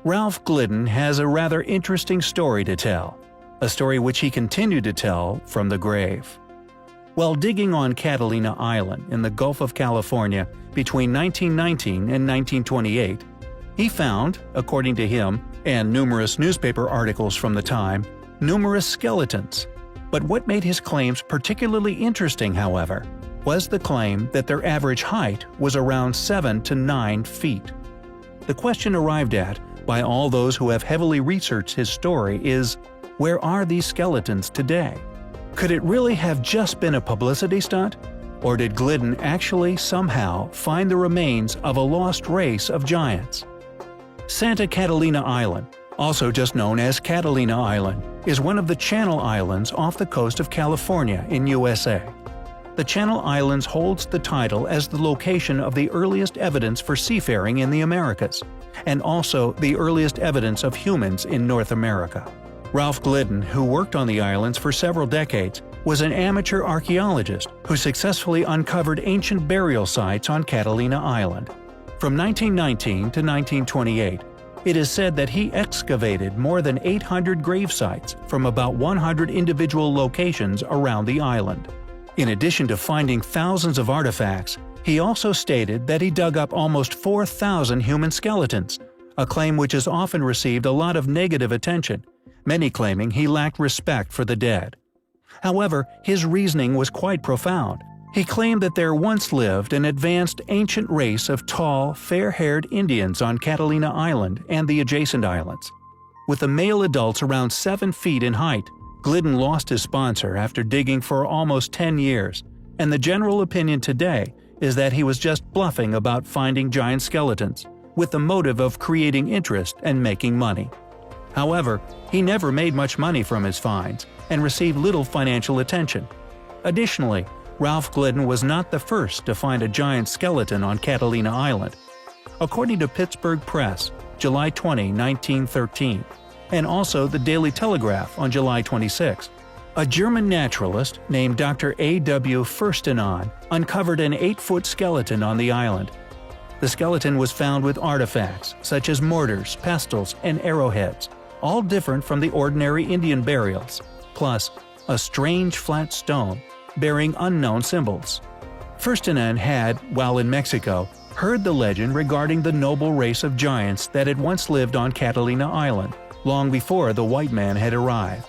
Ralph Glidden has a rather interesting story to tell, a story which he continued to tell from the grave. While digging on Catalina Island in the Gulf of California between 1919 and 1928, he found, according to him and numerous newspaper articles from the time, numerous skeletons. But what made his claims particularly interesting, however, was the claim that their average height was around 7 to 9 feet. The question arrived at by all those who have heavily researched his story is, where are these skeletons today? Could it really have just been a publicity stunt? Or did Glidden actually somehow find the remains of a lost race of giants? Santa Catalina Island, also just known as Catalina Island, is one of the Channel Islands off the coast of California in USA. The Channel Islands holds the title as the location of the earliest evidence for seafaring in the Americas, and also the earliest evidence of humans in North America. Ralph Glidden, who worked on the islands for several decades, was an amateur archaeologist who successfully uncovered ancient burial sites on Catalina Island. From 1919 to 1928, it is said that he excavated more than 800 grave sites from about 100 individual locations around the island. In addition to finding thousands of artifacts, he also stated that he dug up almost 4,000 human skeletons, a claim which has often received a lot of negative attention, many claiming he lacked respect for the dead. However, his reasoning was quite profound. He claimed that there once lived an advanced ancient race of tall, fair-haired Indians on Catalina Island and the adjacent islands. With the male adults around 7 feet in height, Glidden lost his sponsor after digging for almost 10 years, and the general opinion today is that he was just bluffing about finding giant skeletons, with the motive of creating interest and making money. However, he never made much money from his finds, and received little financial attention. Additionally, Ralph Glidden was not the first to find a giant skeleton on Catalina Island. According to Pittsburgh Press, July 20, 1913, and also the Daily Telegraph on July 26, a German naturalist named Dr. A.W. Whodunit uncovered an 8-foot skeleton on the island. The skeleton was found with artifacts such as mortars, pestles, and arrowheads, all different from the ordinary Indian burials, plus a strange flat stone bearing unknown symbols. Whodunit had, while in Mexico, heard the legend regarding the noble race of giants that had once lived on Catalina Island, long before the white man had arrived.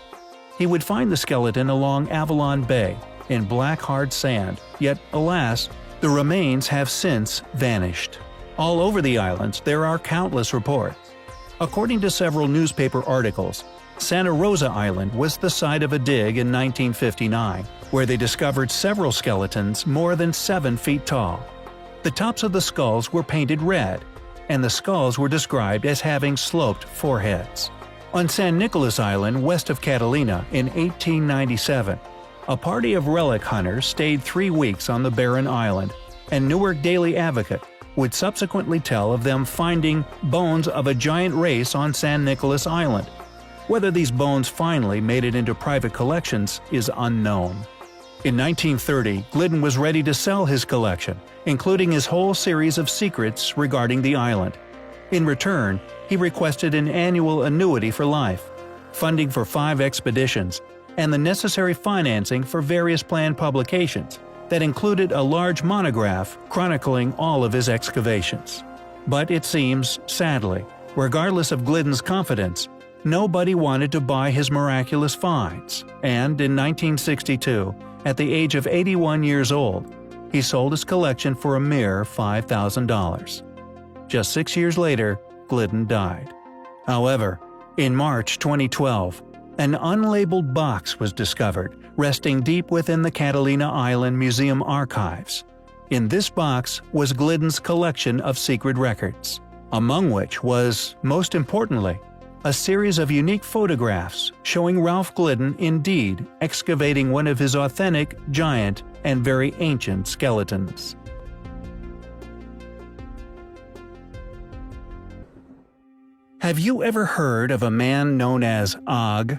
He would find the skeleton along Avalon Bay, in black hard sand, yet alas, the remains have since vanished. All over the islands there are countless reports. According to several newspaper articles, Santa Rosa Island was the site of a dig in 1959, where they discovered several skeletons more than 7 feet tall. The tops of the skulls were painted red, and the skulls were described as having sloped foreheads. On San Nicolas Island west of Catalina in 1897, a party of relic hunters stayed 3 weeks on the barren island, and Newark Daily Advocate would subsequently tell of them finding bones of a giant race on San Nicolas Island. Whether these bones finally made it into private collections is unknown. In 1930, Glidden was ready to sell his collection, including his whole series of secrets regarding the island. In return, he requested an annual annuity for life, funding for 5 expeditions, and the necessary financing for various planned publications that included a large monograph chronicling all of his excavations. But it seems, sadly, regardless of Glidden's confidence, nobody wanted to buy his miraculous finds, and in 1962, at the age of 81 years old, he sold his collection for a mere $5,000. Just 6 years later, Glidden died. However, in March 2012, an unlabeled box was discovered resting deep within the Catalina Island Museum archives. In this box was Glidden's collection of secret records, among which was, most importantly, a series of unique photographs showing Ralph Glidden indeed excavating one of his authentic, giant, and very ancient skeletons. Have you ever heard of a man known as Og?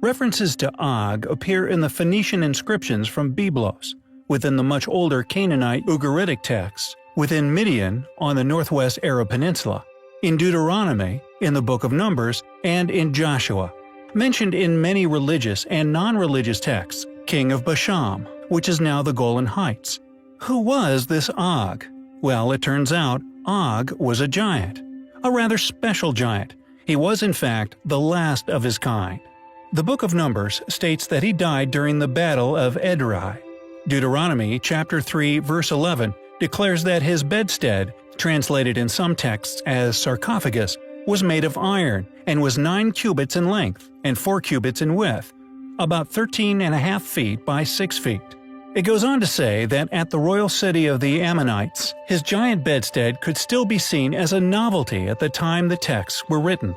References to Og appear in the Phoenician inscriptions from Byblos, within the much older Canaanite Ugaritic texts, within Midian on the northwest Arab Peninsula, in Deuteronomy, in the Book of Numbers, and in Joshua. Mentioned in many religious and non-religious texts, king of Bashan, which is now the Golan Heights. Who was this Og? Well, it turns out Og was a giant. A rather special giant. He was in fact the last of his kind. The Book of Numbers states that he died during the Battle of Edrei. Deuteronomy chapter 3 verse 11 declares that his bedstead, translated in some texts as sarcophagus, was made of iron and was 9 cubits in length and 4 cubits in width, about 13.5 feet by 6 feet. It goes on to say that at the royal city of the Ammonites, his giant bedstead could still be seen as a novelty at the time the texts were written.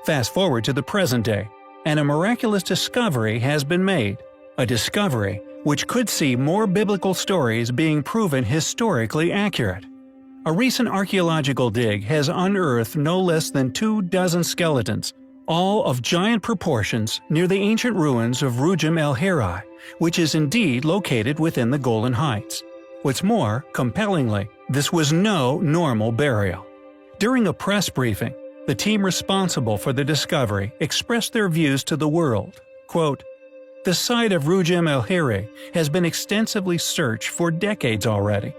Fast forward to the present day, and a miraculous discovery has been made. A discovery which could see more biblical stories being proven historically accurate. A recent archaeological dig has unearthed no less than 24 skeletons, all of giant proportions, near the ancient ruins of Rujim el-Hiri, which is indeed located within the Golan Heights. What's more, compellingly, this was no normal burial. During a press briefing, the team responsible for the discovery expressed their views to the world. Quote, "The site of Rujim el-Hiri has been extensively searched for decades already,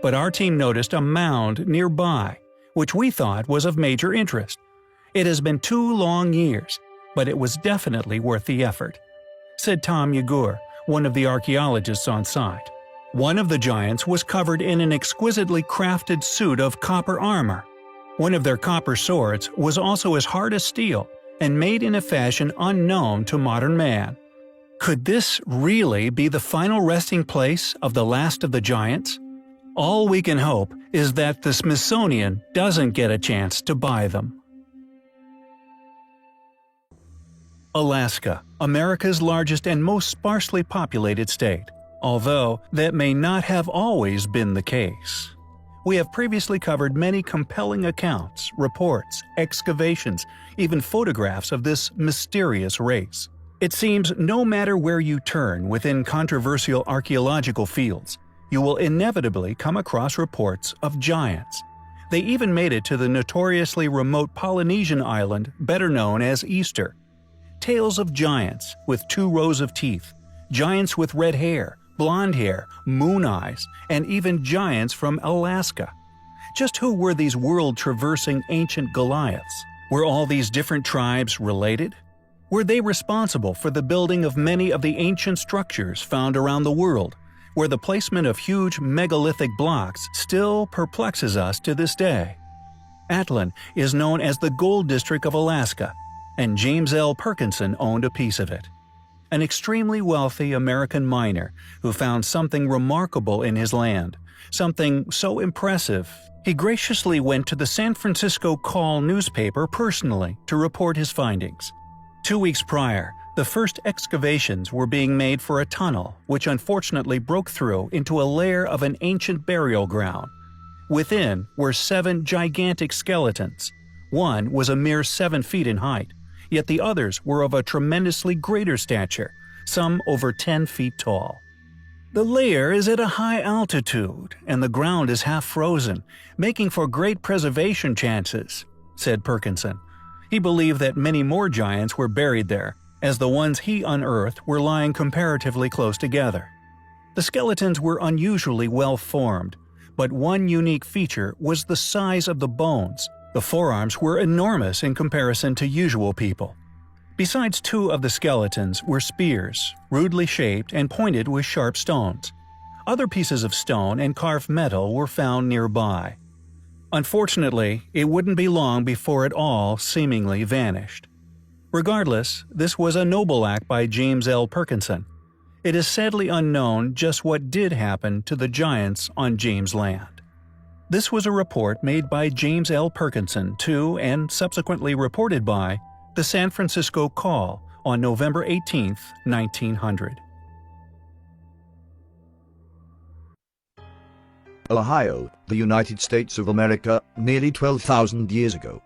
but our team noticed a mound nearby, which we thought was of major interest. It has been 2 long years, but it was definitely worth the effort," said Tom Yegur, one of the archaeologists on site. One of the giants was covered in an exquisitely crafted suit of copper armor. One of their copper swords was also as hard as steel and made in a fashion unknown to modern man. Could this really be the final resting place of the last of the giants? All we can hope is that the Smithsonian doesn't get a chance to buy them. Alaska, America's largest and most sparsely populated state, although that may not have always been the case. We have previously covered many compelling accounts, reports, excavations, even photographs of this mysterious race. It seems no matter where you turn within controversial archaeological fields, you will inevitably come across reports of giants. They even made it to the notoriously remote Polynesian island better known as Easter. Tales of giants with 2 rows of teeth, giants with red hair, blonde hair, moon eyes, and even giants from Alaska. Just who were these world-traversing ancient Goliaths? Were all these different tribes related? Were they responsible for the building of many of the ancient structures found around the world, where the placement of huge megalithic blocks still perplexes us to this day? Atlin is known as the Gold District of Alaska, and James L. Perkinson owned a piece of it. An extremely wealthy American miner who found something remarkable in his land, something so impressive, he graciously went to the San Francisco Call newspaper personally to report his findings. 2 weeks prior, the first excavations were being made for a tunnel which unfortunately broke through into a layer of an ancient burial ground. Within were 7 gigantic skeletons. One was a mere 7 feet in height, yet the others were of a tremendously greater stature, some over 10 feet tall. "The layer is at a high altitude, and the ground is half frozen, making for great preservation chances," said Perkinson. He believed that many more giants were buried there, as the ones he unearthed were lying comparatively close together. The skeletons were unusually well formed, but one unique feature was the size of the bones. The forearms were enormous in comparison to usual people. Besides 2 of the skeletons were spears, rudely shaped and pointed with sharp stones. Other pieces of stone and carved metal were found nearby. Unfortunately, it wouldn't be long before it all seemingly vanished. Regardless, this was a noble act by James L. Perkinson. It is sadly unknown just what did happen to the giants on James' land. This was a report made by James L. Perkinson to, and subsequently reported by, the San Francisco Call on November 18, 1900. Ohio, the United States of America, nearly 12,000 years ago.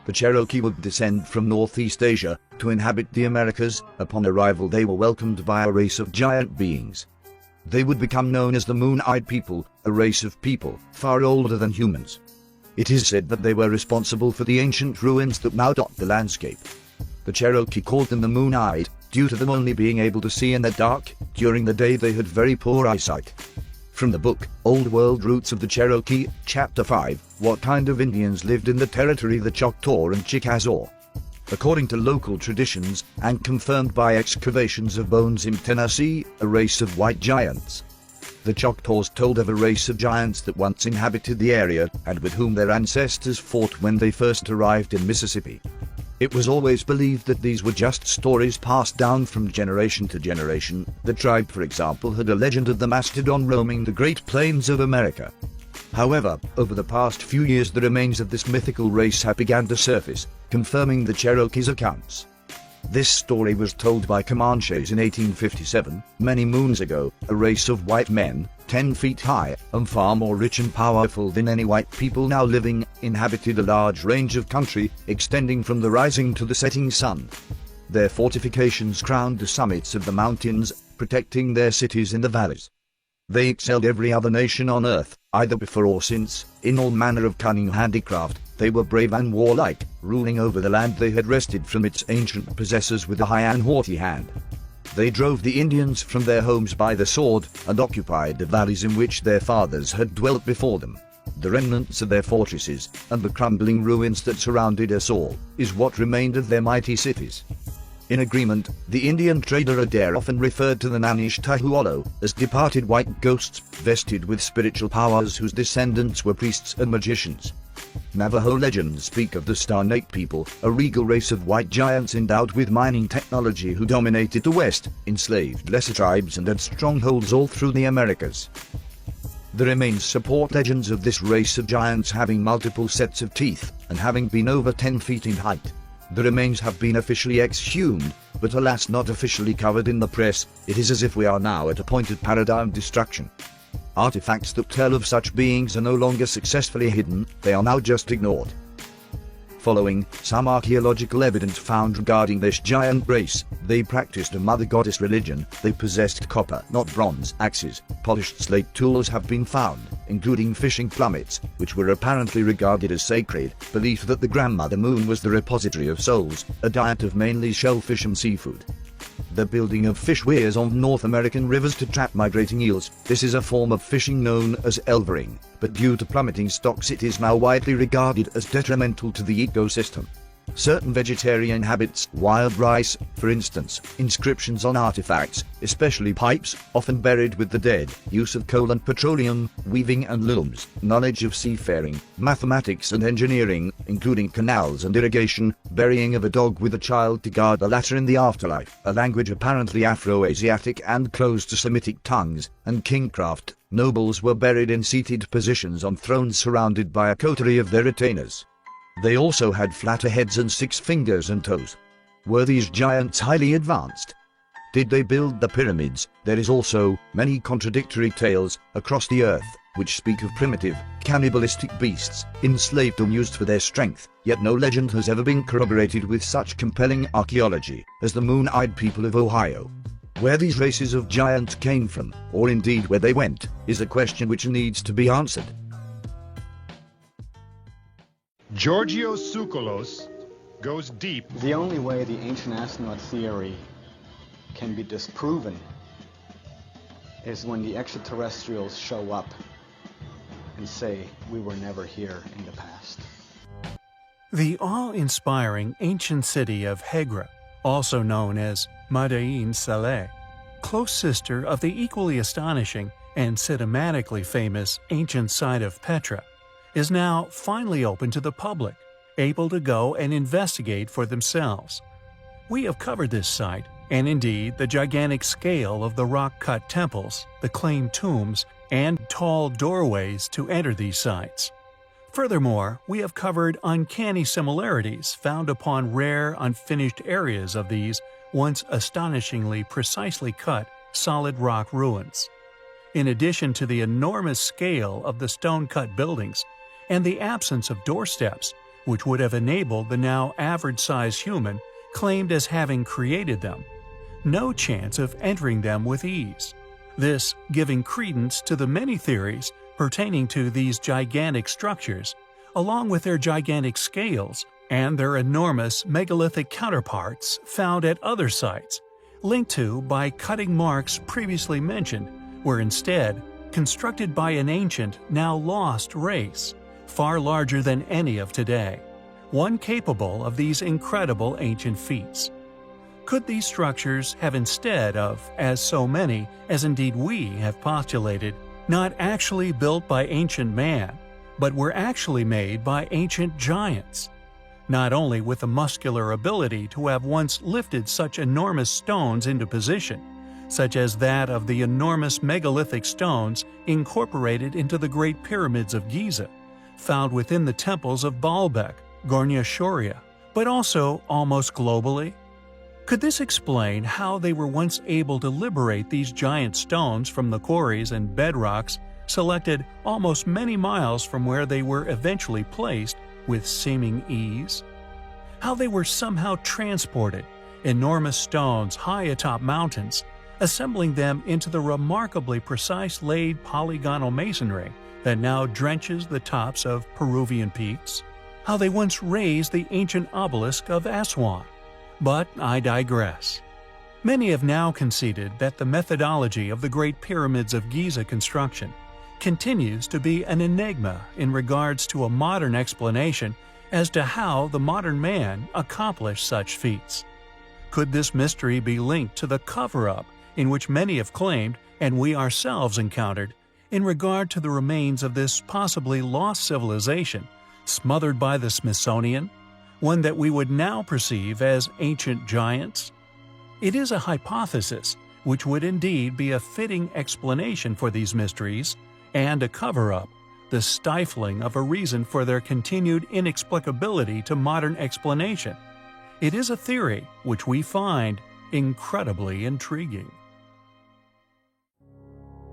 The Cherokee would descend from Northeast Asia to inhabit the Americas. Upon arrival, they were welcomed by a race of giant beings. They would become known as the Moon-Eyed People, a race of people far older than humans. It is said that they were responsible for the ancient ruins that now dot the landscape. The Cherokee called them the moon-eyed, due to them only being able to see in the dark. During the day they had very poor eyesight. From the book, Old World Roots of the Cherokee, Chapter 5, What kind of Indians lived in the territory the Choctaw and Chickasaw? According to local traditions, and confirmed by excavations of bones in Tennessee, a race of white giants. The Choctaws told of a race of giants that once inhabited the area, and with whom their ancestors fought when they first arrived in Mississippi. It was always believed that these were just stories passed down from generation to generation. The tribe, for example, had a legend of the mastodon roaming the Great Plains of America. However, over the past few years the remains of this mythical race have begun to surface, confirming the Cherokees' accounts. This story was told by Comanches in 1857, many moons ago. A race of white men, 10 feet high, and far more rich and powerful than any white people now living, inhabited a large range of country, extending from the rising to the setting sun. Their fortifications crowned the summits of the mountains, protecting their cities in the valleys. They excelled every other nation on earth, either before or since, in all manner of cunning handicraft. They were brave and warlike, ruling over the land they had wrested from its ancient possessors with a high and haughty hand. They drove the Indians from their homes by the sword, and occupied the valleys in which their fathers had dwelt before them. The remnants of their fortresses, and the crumbling ruins that surrounded us all, is what remained of their mighty cities. In agreement, the Indian trader Adair often referred to the Nanishtahualo as departed white ghosts, vested with spiritual powers whose descendants were priests and magicians. Navajo legends speak of the Starnate people, a regal race of white giants endowed with mining technology who dominated the West, enslaved lesser tribes and had strongholds all through the Americas. The remains support legends of this race of giants having multiple sets of teeth, and having been over 10 feet in height. The remains have been officially exhumed, but alas not officially covered in the press. It is as if we are now at a point of paradigm destruction. Artifacts that tell of such beings are no longer successfully hidden, they are now just ignored. Following some archaeological evidence found regarding this giant race, they practiced a mother goddess religion. They possessed copper, not bronze, axes. Polished slate tools have been found, including fishing plummets, which were apparently regarded as sacred. Belief that the grandmother moon was the repository of souls, a diet of mainly shellfish and seafood. The building of fish weirs on North American rivers to trap migrating eels. This is a form of fishing known as elvering, but due to plummeting stocks it is now widely regarded as detrimental to the ecosystem. Certain vegetarian habits, wild rice, for instance, inscriptions on artifacts, especially pipes, often buried with the dead, use of coal and petroleum, weaving and looms, knowledge of seafaring, mathematics and engineering, including canals and irrigation, burying of a dog with a child to guard the latter in the afterlife, a language apparently Afro-Asiatic and close to Semitic tongues, and kingcraft. Nobles were buried in seated positions on thrones surrounded by a coterie of their retainers. They also had flatter heads and 6 fingers and toes. Were these giants highly advanced? Did they build the pyramids? There is also many contradictory tales across the earth, which speak of primitive, cannibalistic beasts, enslaved and used for their strength, yet no legend has ever been corroborated with such compelling archaeology as the moon-eyed people of Ohio. Where these races of giants came from, or indeed where they went, is a question which needs to be answered. Georgios Tsoukalos goes deep. The only way the ancient astronaut theory can be disproven is when the extraterrestrials show up and say we were never here in the past. The awe-inspiring ancient city of Hegra, also known as Madain Saleh, close sister of the equally astonishing and cinematically famous ancient site of Petra, is now finally open to the public, able to go and investigate for themselves. We have covered this site, and indeed the gigantic scale of the rock-cut temples, the claimed tombs, and tall doorways to enter these sites. Furthermore, we have covered uncanny similarities found upon rare, unfinished areas of these once astonishingly precisely cut, solid rock ruins. In addition to the enormous scale of the stone-cut buildings, and the absence of doorsteps, which would have enabled the now average-sized human claimed as having created them, no chance of entering them with ease. This giving credence to the many theories pertaining to these gigantic structures, along with their gigantic scales and their enormous megalithic counterparts found at other sites, linked to by cutting marks previously mentioned, were instead constructed by an ancient, now lost race, far larger than any of today, one capable of these incredible ancient feats. Could these structures have, instead of, as so many, as indeed we have postulated, not actually built by ancient man, but were actually made by ancient giants? Not only with the muscular ability to have once lifted such enormous stones into position, such as that of the enormous megalithic stones incorporated into the Great Pyramids of Giza, found within the temples of Baalbek, Gornia Shoria, but also almost globally? Could this explain how they were once able to liberate these giant stones from the quarries and bedrocks selected almost many miles from where they were eventually placed with seeming ease? How they were somehow transported, enormous stones high atop mountains, assembling them into the remarkably precise laid polygonal masonry that now drenches the tops of Peruvian peaks? How they once raised the ancient obelisk of Aswan? But I digress. Many have now conceded that the methodology of the Great Pyramids of Giza construction continues to be an enigma in regards to a modern explanation as to how the modern man accomplished such feats. Could this mystery be linked to the cover-up in which many have claimed, and we ourselves encountered, in regard to the remains of this possibly lost civilization, smothered by the Smithsonian, one that we would now perceive as ancient giants? It is a hypothesis which would indeed be a fitting explanation for these mysteries, and a cover-up, the stifling of a reason for their continued inexplicability to modern explanation. It is a theory which we find incredibly intriguing.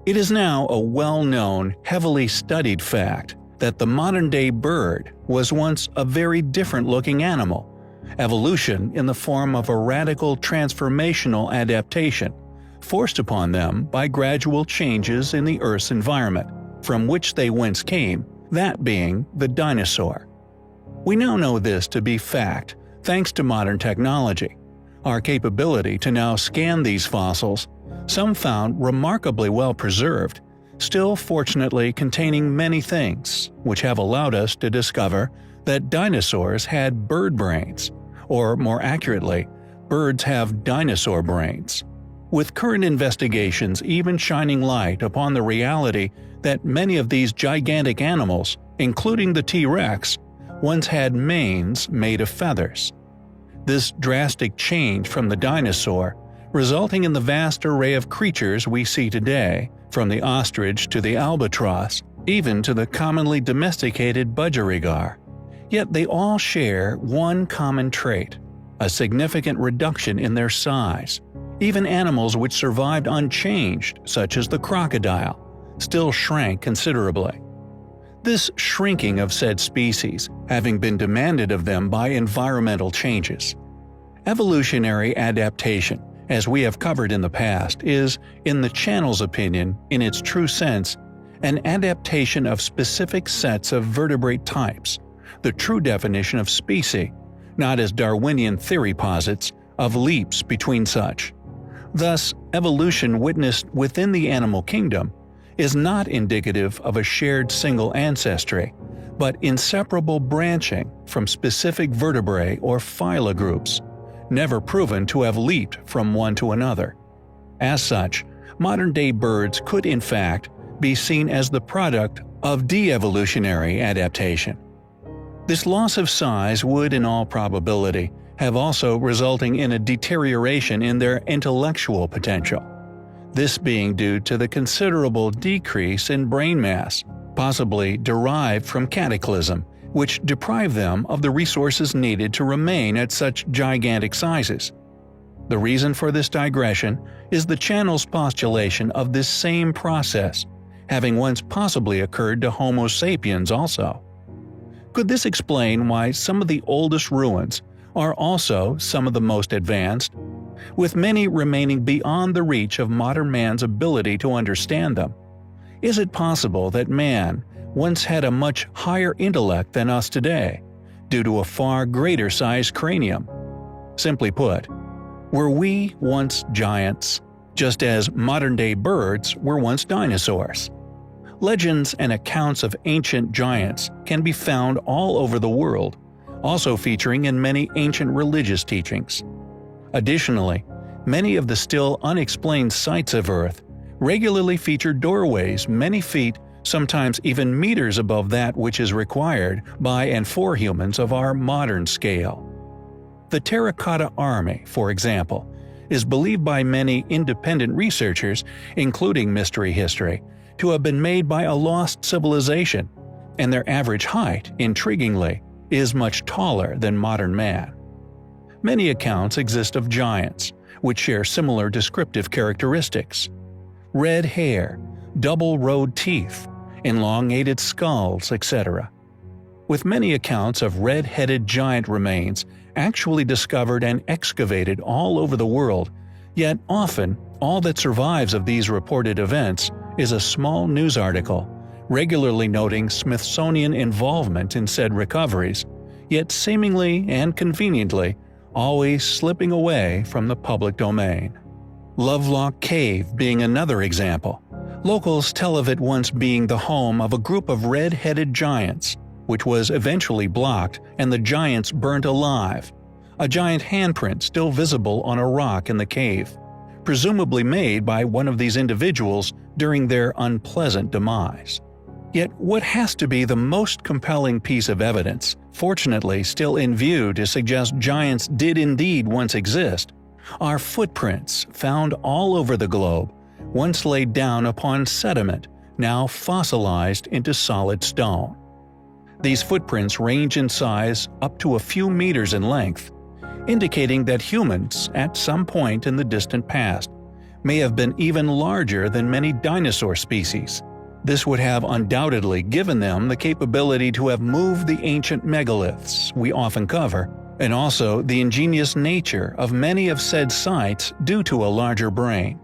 It is now a well-known, heavily studied fact that the modern-day bird was once a very different-looking animal, evolution in the form of a radical transformational adaptation, forced upon them by gradual changes in the Earth's environment, from which they whence came, that being the dinosaur. We now know this to be fact thanks to modern technology. Our capability to now scan these fossils, some found remarkably well preserved, still fortunately containing many things, which have allowed us to discover that dinosaurs had bird brains, or more accurately, birds have dinosaur brains. With current investigations even shining light upon the reality that many of these gigantic animals, including the T-Rex, once had manes made of feathers. This drastic change from the dinosaur, resulting in the vast array of creatures we see today, from the ostrich to the albatross, even to the commonly domesticated budgerigar. Yet they all share one common trait: a significant reduction in their size. Even animals which survived unchanged, such as the crocodile, still shrank considerably. This shrinking of said species having been demanded of them by environmental changes. Evolutionary adaptation, as we have covered in the past, is, in the channel's opinion, in its true sense, an adaptation of specific sets of vertebrate types, the true definition of species, not as Darwinian theory posits, of leaps between such. Thus, evolution witnessed within the animal kingdom is not indicative of a shared single ancestry, but inseparable branching from specific vertebrae or phyla groups, never proven to have leaped from one to another. As such, modern-day birds could in fact be seen as the product of de-evolutionary adaptation. This loss of size would in all probability have also resulting in a deterioration in their intellectual potential, this being due to the considerable decrease in brain mass, possibly derived from cataclysm, which deprive them of the resources needed to remain at such gigantic sizes. The reason for this digression is the channel's postulation of this same process, having once possibly occurred to Homo sapiens also. Could this explain why some of the oldest ruins are also some of the most advanced, with many remaining beyond the reach of modern man's ability to understand them? Is it possible that man, once had a much higher intellect than us today, due to a far greater sized cranium. Simply put, were we once giants, just as modern-day birds were once dinosaurs? Legends and accounts of ancient giants can be found all over the world, also featuring in many ancient religious teachings. Additionally, many of the still unexplained sites of Earth regularly feature doorways many feet, sometimes even meters above that which is required by and for humans of our modern scale. The Terracotta Army, for example, is believed by many independent researchers, including Mystery History, to have been made by a lost civilization, and their average height, intriguingly, is much taller than modern man. Many accounts exist of giants, which share similar descriptive characteristics: red hair, double-rowed teeth, elongated skulls, etc. With many accounts of red-headed giant remains actually discovered and excavated all over the world, yet often all that survives of these reported events is a small news article, regularly noting Smithsonian involvement in said recoveries, yet seemingly and conveniently always slipping away from the public domain. Lovelock Cave being another example. Locals tell of it once being the home of a group of red-headed giants, which was eventually blocked and the giants burnt alive. A giant handprint still visible on a rock in the cave, presumably made by one of these individuals during their unpleasant demise. Yet what has to be the most compelling piece of evidence, fortunately still in view to suggest giants did indeed once exist, are footprints found all over the globe, once laid down upon sediment, now fossilized into solid stone. These footprints range in size up to a few meters in length, indicating that humans, at some point in the distant past, may have been even larger than many dinosaur species. This would have undoubtedly given them the capability to have moved the ancient megaliths we often cover, and also the ingenious nature of many of said sites due to a larger brain.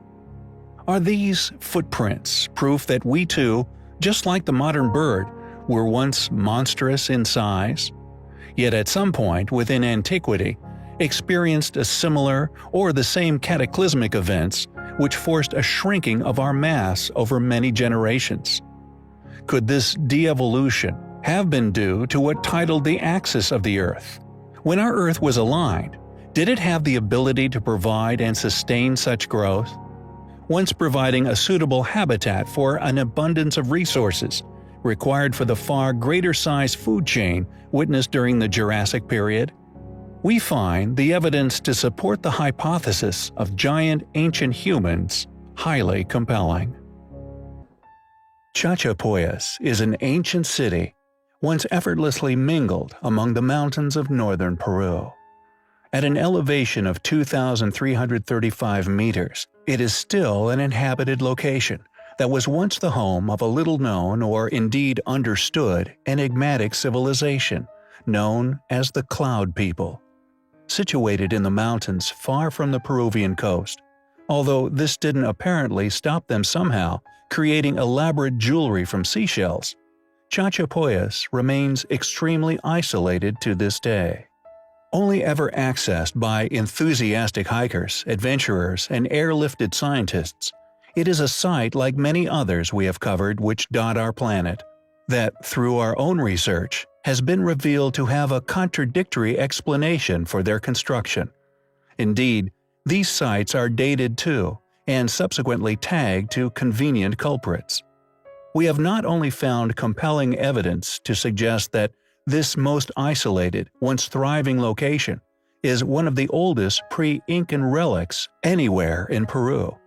Are these footprints proof that we too, just like the modern bird, were once monstrous in size, yet at some point within antiquity experienced a similar or the same cataclysmic events which forced a shrinking of our mass over many generations? Could this de-evolution have been due to what titled the axis of the Earth? When our Earth was aligned, did it have the ability to provide and sustain such growth? Once providing a suitable habitat for an abundance of resources required for the far greater size food chain witnessed during the Jurassic period? We find the evidence to support the hypothesis of giant ancient humans highly compelling. Chachapoyas is an ancient city, once effortlessly mingled among the mountains of northern Peru. At an elevation of 2,335 meters, it is still an inhabited location that was once the home of a little-known or indeed understood enigmatic civilization known as the Cloud People. Situated in the mountains far from the Peruvian coast, although this didn't apparently stop them somehow creating elaborate jewelry from seashells, Chachapoyas remains extremely isolated to this day. Only ever accessed by enthusiastic hikers, adventurers, and airlifted scientists, it is a site like many others we have covered which dot our planet, that, through our own research, has been revealed to have a contradictory explanation for their construction. Indeed, these sites are dated too, and subsequently tagged to convenient culprits. We have not only found compelling evidence to suggest that this most isolated, once thriving location is one of the oldest pre-Incan relics anywhere in Peru,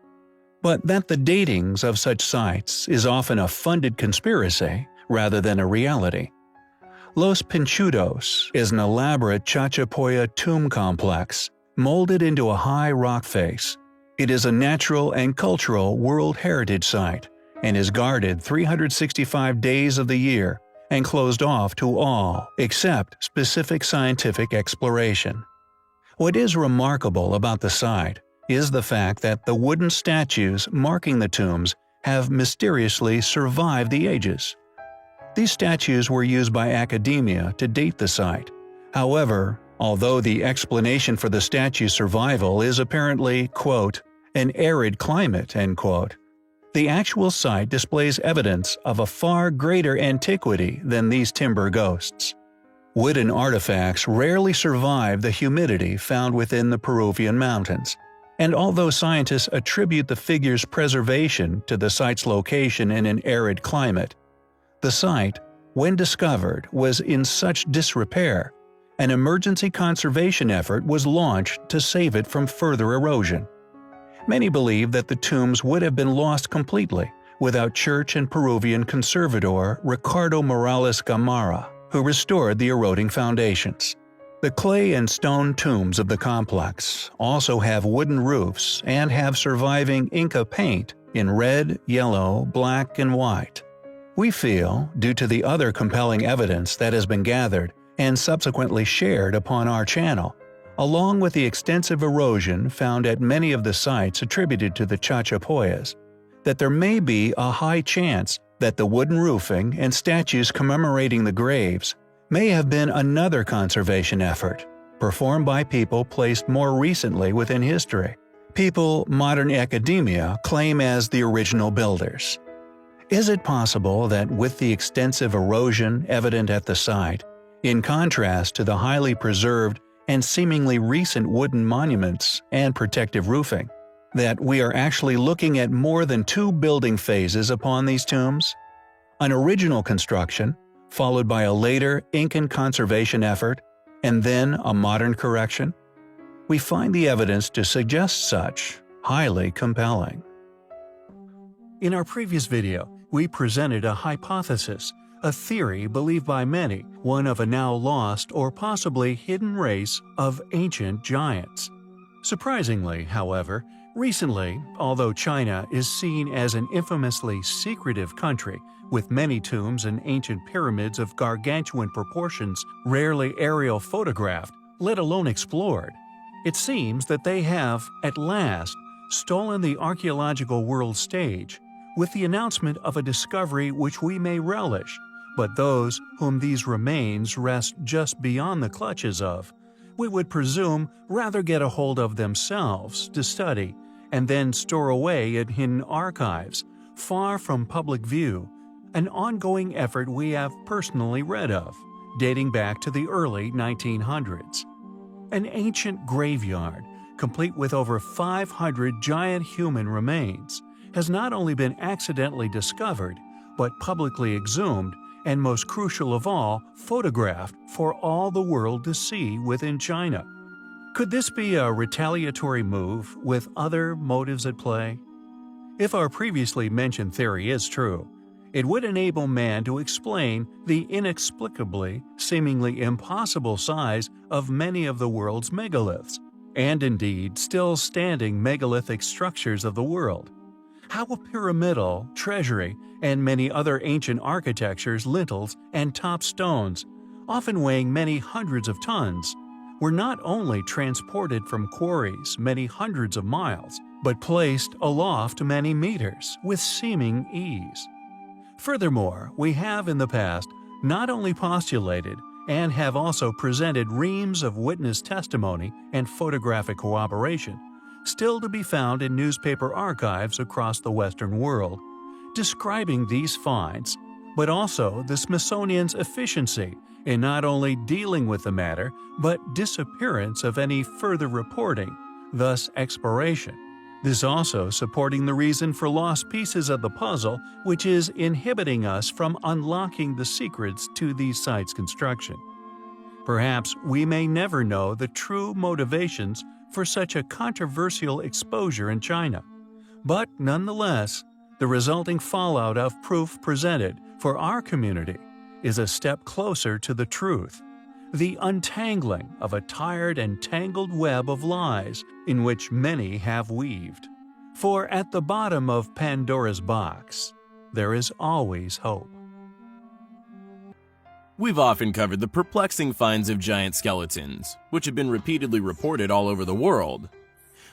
but that the datings of such sites is often a funded conspiracy rather than a reality. Los Pinchudos is an elaborate Chachapoya tomb complex molded into a high rock face. It is a natural and cultural World Heritage Site and is guarded 365 days of the year and closed off to all except specific scientific exploration. What is remarkable about the site is the fact that the wooden statues marking the tombs have mysteriously survived the ages. These statues were used by academia to date the site. However, although the explanation for the statue's survival is apparently, quote, an arid climate, end quote, the actual site displays evidence of a far greater antiquity than these timber ghosts. Wooden artifacts rarely survive the humidity found within the Peruvian mountains, and although scientists attribute the figure's preservation to the site's location in an arid climate, the site, when discovered, was in such disrepair, an emergency conservation effort was launched to save it from further erosion. Many believe that the tombs would have been lost completely without Church and Peruvian conservator Ricardo Morales Gamarra, who restored the eroding foundations. The clay and stone tombs of the complex also have wooden roofs and have surviving Inca paint in red, yellow, black, and white. We feel, due to the other compelling evidence that has been gathered and subsequently shared upon our channel, along with the extensive erosion found at many of the sites attributed to the Chachapoyas, that there may be a high chance that the wooden roofing and statues commemorating the graves may have been another conservation effort, performed by people placed more recently within history, people modern academia claim as the original builders. Is it possible that with the extensive erosion evident at the site, in contrast to the highly preserved and seemingly recent wooden monuments and protective roofing, that we are actually looking at more than two building phases upon these tombs? An original construction, followed by a later Incan conservation effort, and then a modern correction? We find the evidence to suggest such highly compelling. In our previous video, we presented a hypothesis, a theory believed by many, one of a now lost or possibly hidden race of ancient giants. Surprisingly, however, recently, although China is seen as an infamously secretive country, with many tombs and ancient pyramids of gargantuan proportions rarely aerial photographed, let alone explored, it seems that they have, at last, stolen the archaeological world stage, with the announcement of a discovery which we may relish, but those whom these remains rest just beyond the clutches of, we would presume rather get a hold of themselves to study, and then store away in hidden archives, far from public view, an ongoing effort we have personally read of, dating back to the early 1900s. An ancient graveyard, complete with over 500 giant human remains, has not only been accidentally discovered, but publicly exhumed, and most crucial of all, photographed for all the world to see within China. Could this be a retaliatory move with other motives at play? If our previously mentioned theory is true, it would enable man to explain the inexplicably, seemingly impossible size of many of the world's megaliths, and indeed still standing megalithic structures of the world. How a pyramidal, treasury, and many other ancient architectures, lintels, and top stones, often weighing many hundreds of tons, were not only transported from quarries many hundreds of miles, but placed aloft many meters with seeming ease. Furthermore, we have in the past not only postulated and have also presented reams of witness testimony and photographic corroboration, still to be found in newspaper archives across the Western world, describing these finds, but also the Smithsonian's efficiency in not only dealing with the matter, but disappearance of any further reporting, thus exploration. This also supporting the reason for lost pieces of the puzzle, which is inhibiting us from unlocking the secrets to these sites' construction. Perhaps we may never know the true motivations for such a controversial exposure in China, but nonetheless, the resulting fallout of proof presented for our community is a step closer to the truth, the untangling of a tired and tangled web of lies in which many have weaved. For at the bottom of Pandora's box, there is always hope. We've often covered the perplexing finds of giant skeletons, which have been repeatedly reported all over the world.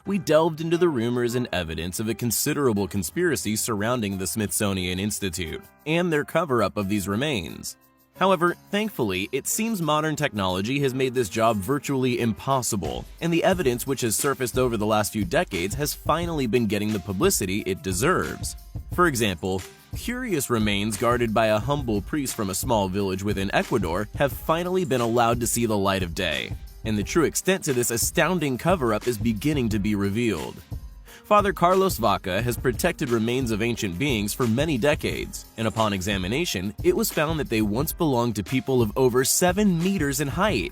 we delved into the rumors and evidence of a considerable conspiracy surrounding the Smithsonian Institute and their cover-up of these remains. However, thankfully, it seems modern technology has made this job virtually impossible, and the evidence which has surfaced over the last few decades has finally been getting the publicity it deserves. For example, curious remains guarded by a humble priest from a small village within Ecuador have finally been allowed to see the light of day, and the true extent to this astounding cover-up is beginning to be revealed. Father Carlos Vaca has protected remains of ancient beings for many decades, and upon examination, it was found that they once belonged to people of over 7 meters in height.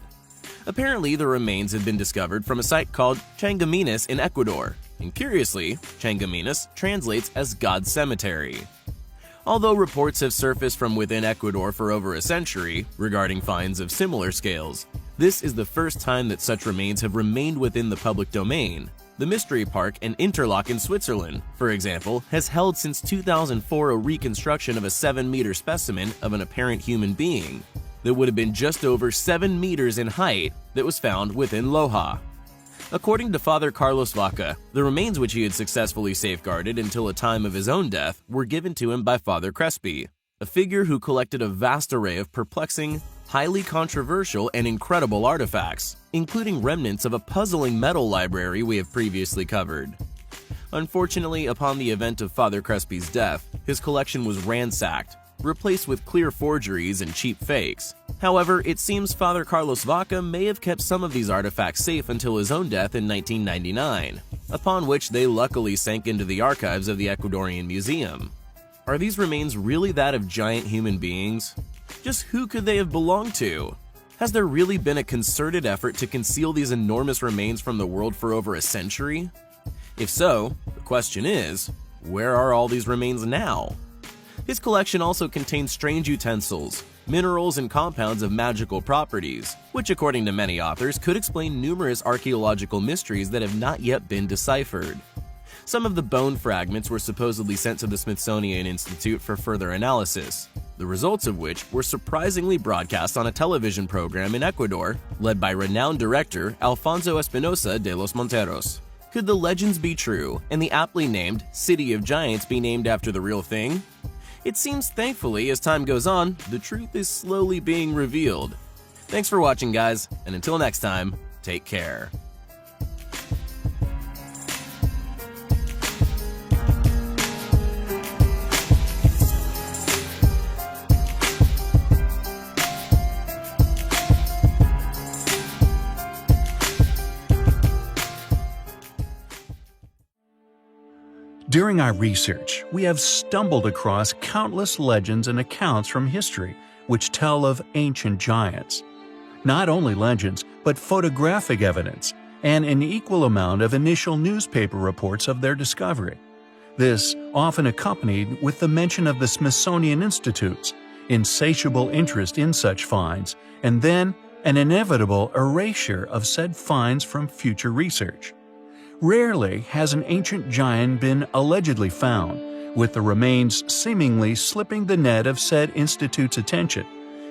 Apparently, the remains had been discovered from a site called Changaminas in Ecuador, and curiously, Changaminas translates as God's Cemetery. Although reports have surfaced from within Ecuador for over a century regarding finds of similar scales, this is the first time that such remains have remained within the public domain. The Mystery Park in Interlaken, Switzerland, for example, has held since 2004 a reconstruction of a 7-meter specimen of an apparent human being that would have been just over 7 meters in height that was found within Loja. According to Father Carlos Vaca, the remains which he had successfully safeguarded until a time of his own death were given to him by Father Crespi, a figure who collected a vast array of perplexing, highly controversial, and incredible artifacts, including remnants of a puzzling metal library we have previously covered. Unfortunately, upon the event of Father Crespi's death, his collection was ransacked, replaced with clear forgeries and cheap fakes. However, it seems Father Carlos Vaca may have kept some of these artifacts safe until his own death in 1999, upon which they luckily sank into the archives of the Ecuadorian Museum. Are these remains really that of giant human beings? Just who could they have belonged to? Has there really been a concerted effort to conceal these enormous remains from the world for over a century? If so, the question is, where are all these remains now? His collection also contains strange utensils, minerals, and compounds of magical properties, which according to many authors could explain numerous archaeological mysteries that have not yet been deciphered. Some of the bone fragments were supposedly sent to the Smithsonian Institute for further analysis, the results of which were surprisingly broadcast on a television program in Ecuador led by renowned director Alfonso Espinosa de los Monteros. Could the legends be true and the aptly named City of Giants be named after the real thing? It seems thankfully as time goes on, the truth is slowly being revealed. Thanks for watching, guys, and until next time, take care. During our research, we have stumbled across countless legends and accounts from history which tell of ancient giants. Not only legends, but photographic evidence, and an equal amount of initial newspaper reports of their discovery. This often accompanied with the mention of the Smithsonian Institute's insatiable interest in such finds, and then an inevitable erasure of said finds from future research. Rarely has an ancient giant been allegedly found, with the remains seemingly slipping the net of said institute's attention,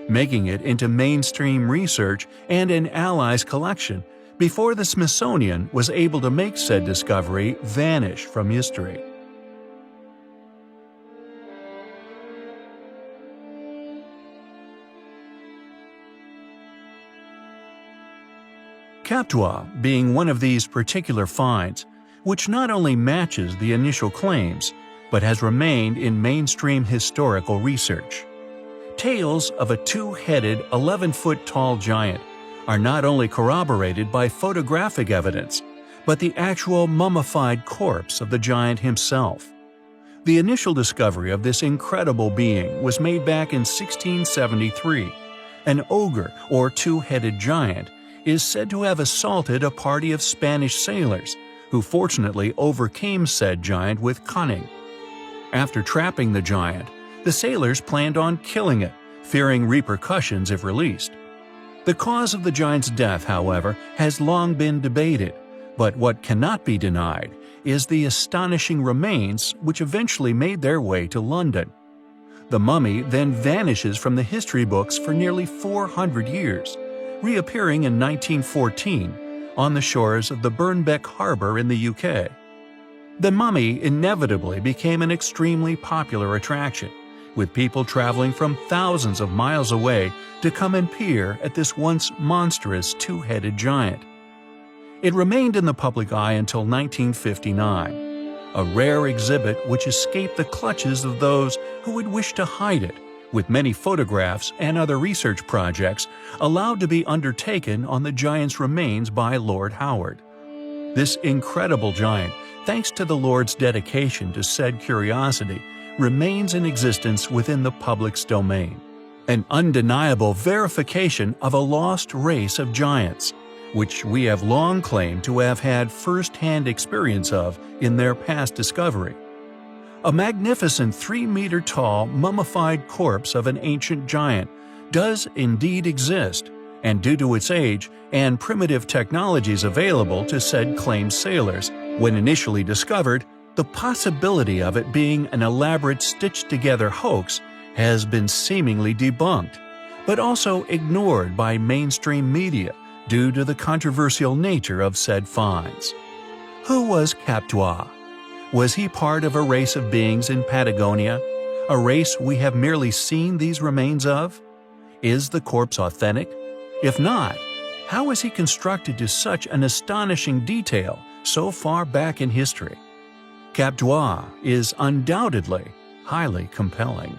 making it into mainstream research and an ally's collection before the Smithsonian was able to make said discovery vanish from history. Captua being one of these particular finds, which not only matches the initial claims, but has remained in mainstream historical research. Tales of a two-headed, 11-foot-tall giant are not only corroborated by photographic evidence, but the actual mummified corpse of the giant himself. The initial discovery of this incredible being was made back in 1673. An ogre, or two-headed giant, is said to have assaulted a party of Spanish sailors, who fortunately overcame said giant with cunning. After trapping the giant, the sailors planned on killing it, fearing repercussions if released. The cause of the giant's death, however, has long been debated, but what cannot be denied is the astonishing remains which eventually made their way to London. The mummy then vanishes from the history books for nearly 400 years, reappearing in 1914, on the shores of the Burnbeck Harbor in the UK. The mummy inevitably became an extremely popular attraction, with people traveling from thousands of miles away to come and peer at this once monstrous two-headed giant. It remained in the public eye until 1959, a rare exhibit which escaped the clutches of those who would wish to hide it, with many photographs and other research projects allowed to be undertaken on the giant's remains by Lord Howard. This incredible giant, thanks to the Lord's dedication to said curiosity, remains in existence within the public's domain, an undeniable verification of a lost race of giants, which we have long claimed to have had first-hand experience of in their past discovery. A magnificent 3-meter-tall mummified corpse of an ancient giant does indeed exist, and due to its age and primitive technologies available to said claimed sailors, when initially discovered, the possibility of it being an elaborate stitched-together hoax has been seemingly debunked, but also ignored by mainstream media due to the controversial nature of said finds. Who was Captua? Was he part of a race of beings in Patagonia, a race we have merely seen these remains of? Is the corpse authentic? If not, how is he constructed to such an astonishing detail so far back in history? Captua is undoubtedly highly compelling.